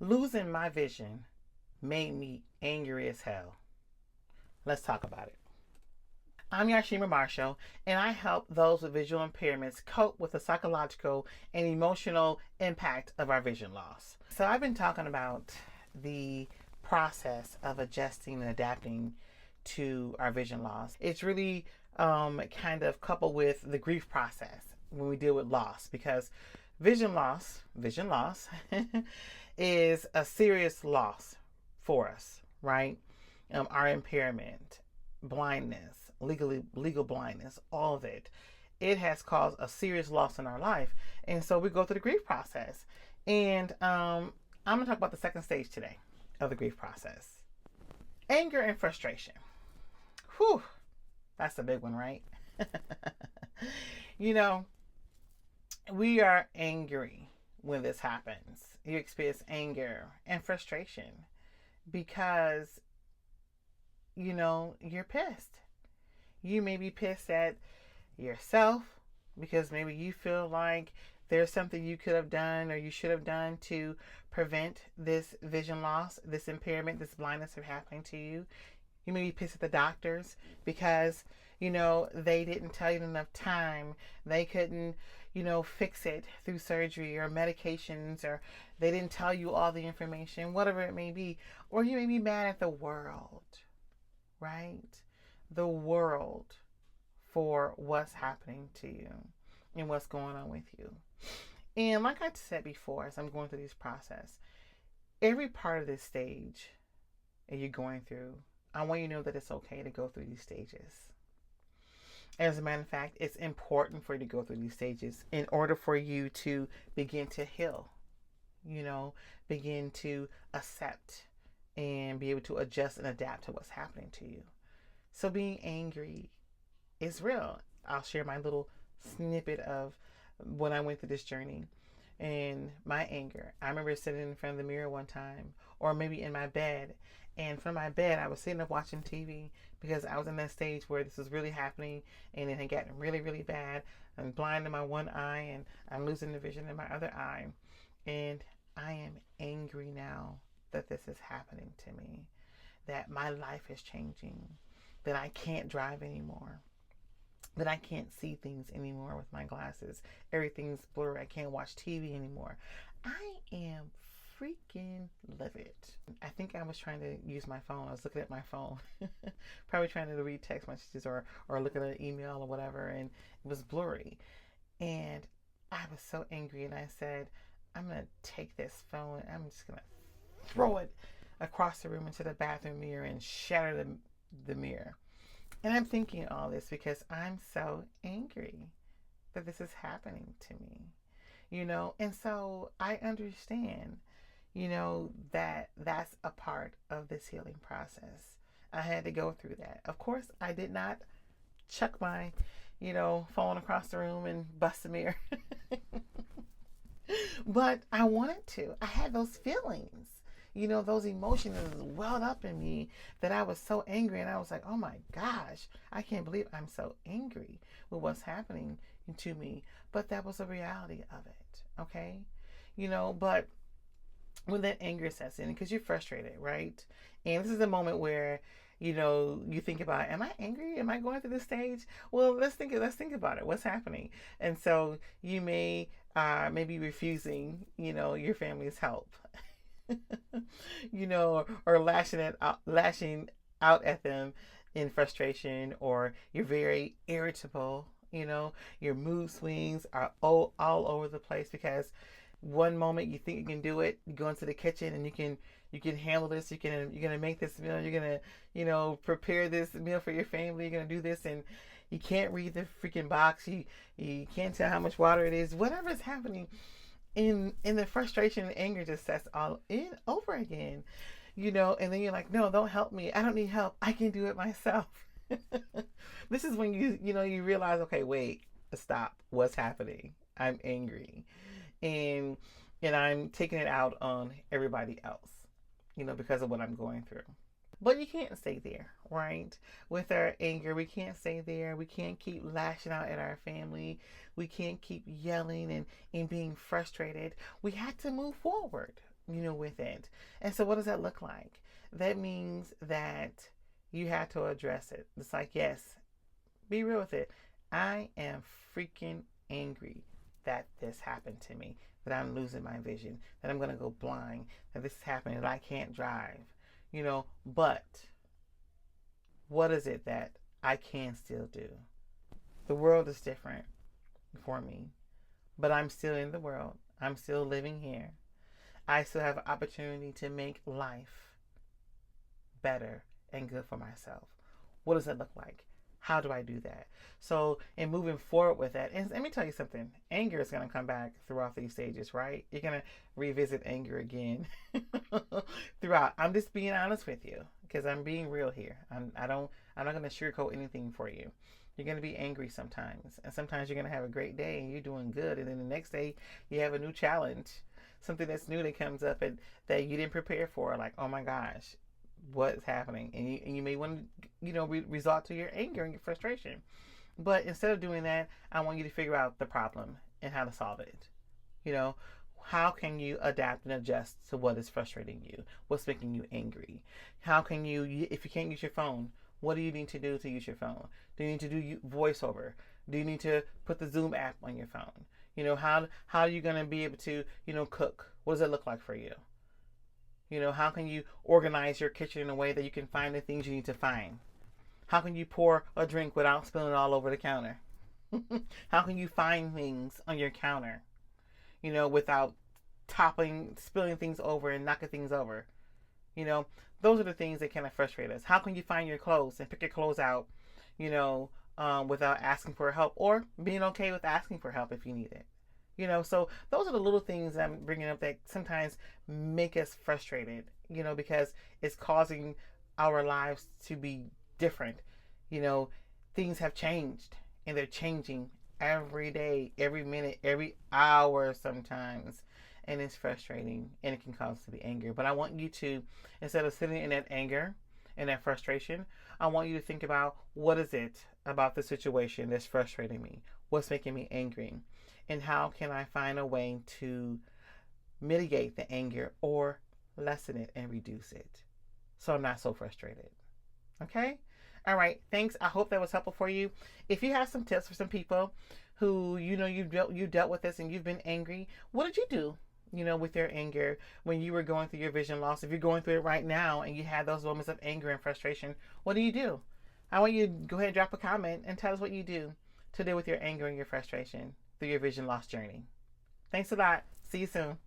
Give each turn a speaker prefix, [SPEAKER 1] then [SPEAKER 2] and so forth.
[SPEAKER 1] Losing my vision made me angry as hell. Let's talk about it. I'm Yashima Marshall, and I help those with visual impairments cope with the psychological and emotional impact of our vision loss. So, I've been talking about the process of adjusting and adapting to our vision loss. It's really kind of coupled with the grief process when we deal with loss, because vision loss is a serious loss for us, right? Our impairment, blindness, legal blindness, all of it. It has caused a serious loss in our life, and so we go through the grief process. And I'm gonna talk about the second stage today of the grief process: anger and frustration. Whew, that's a big one, right? you know, we are angry when this happens. You experience anger and frustration because you're pissed. You may be pissed at yourself because maybe you feel like there's something you could have done or you should have done to prevent this vision loss, this impairment, this blindness from happening to you. You may be pissed at the doctors because, they didn't tell you in enough time. They couldn't, fix it through surgery or medications, or they didn't tell you all the information, whatever it may be. Or you may be mad at the world, right? The world for what's happening to you and what's going on with you. And like I said before, as I'm going through this process, every part of this stage that you're going through, I want you to know that it's okay to go through these stages. As a matter of fact, it's important for you to go through these stages in order for you to begin to heal, begin to accept and be able to adjust and adapt to what's happening to you. So being angry is real. I'll share my little snippet of when I went through this journey and my anger. I remember sitting in front of the mirror one time, or maybe in my bed. And from my bed, I was sitting up watching TV because I was in that stage where this was really happening and it had gotten really, really bad. I'm blind in my one eye and I'm losing the vision in my other eye. And I am angry now that this is happening to me, that my life is changing, that I can't drive anymore, that I can't see things anymore with my glasses. Everything's blurry. I can't watch TV anymore. I am freaking livid. I think I was trying to use my phone. I was looking at my phone, probably trying to read text messages or looking at an email or whatever, and it was blurry. And I was so angry, and I said, I'm going to take this phone and I'm just going to throw it across the room into the bathroom mirror and shatter the mirror. And I'm thinking all this because I'm so angry that this is happening to me, and so I understand, that that's a part of this healing process. I had to go through that. Of course, I did not chuck my, phone across the room and bust the mirror. But I wanted to. I had those feelings. Those emotions welled up in me that I was so angry, and I was like, oh my gosh, I can't believe I'm so angry with what's happening to me. But that was the reality of it, okay? But when that anger sets in, because you're frustrated, right? And this is a moment where, you think about, am I angry? Am I going through this stage? Well, let's think about it. What's happening? And so you may maybe refusing, your family's help. or lashing out at them in frustration, or you're very irritable. Your mood swings are all over the place because one moment you think you can do it, you go into the kitchen and you can handle this. You're gonna make this meal. You're gonna prepare this meal for your family. You're gonna do this, and you can't read the freaking box. You can't tell how much water it is. Whatever is happening, in the frustration and anger just sets all in over again, and then you're like, no, don't help me. I don't need help. I can do it myself. This is when you realize, okay, wait, stop. What's happening? I'm angry, and I'm taking it out on everybody else, because of what I'm going through. But you can't stay there, right? With our anger, we can't stay there. We can't keep lashing out at our family. We can't keep yelling and being frustrated. We had to move forward. with it. And so what does that look like? That means that you have to address it. It's like, yes, be real with it. I am freaking angry that this happened to me, that I'm losing my vision, that I'm going to go blind, that this is happening, that I can't drive, but what is it that I can still do? The world is different for me, but I'm still in the world. I'm still living here. I still have an opportunity to make life better and good for myself. What does that look like? How do I do that? So, in moving forward with that, and let me tell you something, anger is going to come back throughout these stages, right? You're going to revisit anger again throughout. I'm just being honest with you because I'm being real here. I'm not going to sugarcoat anything for you. You're going to be angry sometimes, and sometimes you're going to have a great day and you're doing good, and then the next day you have a new challenge, something that's new that comes up and that you didn't prepare for. Like, oh my gosh, what's happening? And you may want to, resort to your anger and your frustration. But instead of doing that, I want you to figure out the problem and how to solve it. How can you adapt and adjust to what is frustrating you? What's making you angry? How can you, if you can't use your phone, what do you need to do to use your phone? Do you need to do voiceover? Do you need to put the Zoom app on your phone? How are you going to be able to, cook? What does it look like for you? How can you organize your kitchen in a way that you can find the things you need to find? How can you pour a drink without spilling it all over the counter? How can you find things on your counter, without spilling things over and knocking things over? Those are the things that kind of frustrate us. How can you find your clothes and pick your clothes out, without asking for help, or being okay with asking for help if you need it? So those are the little things I'm bringing up that sometimes make us frustrated, because it's causing our lives to be different. Things have changed, and they're changing every day, every minute, every hour sometimes. And it's frustrating, and it can cause us to be angry. But I want you to, instead of sitting in that anger and that frustration, I want you to think about, what is it about the situation that's frustrating me? What's making me angry? And how can I find a way to mitigate the anger or lessen it and reduce it so I'm not so frustrated? Okay? All right. Thanks. I hope that was helpful for you. If you have some tips for some people who, you dealt with this and you've been angry, what did you do, with your anger when you were going through your vision loss? If you're going through it right now and you had those moments of anger and frustration, what do? I want you to go ahead and drop a comment and tell us what you do to deal with your anger and your frustration through your vision loss journey. Thanks a lot. See you soon.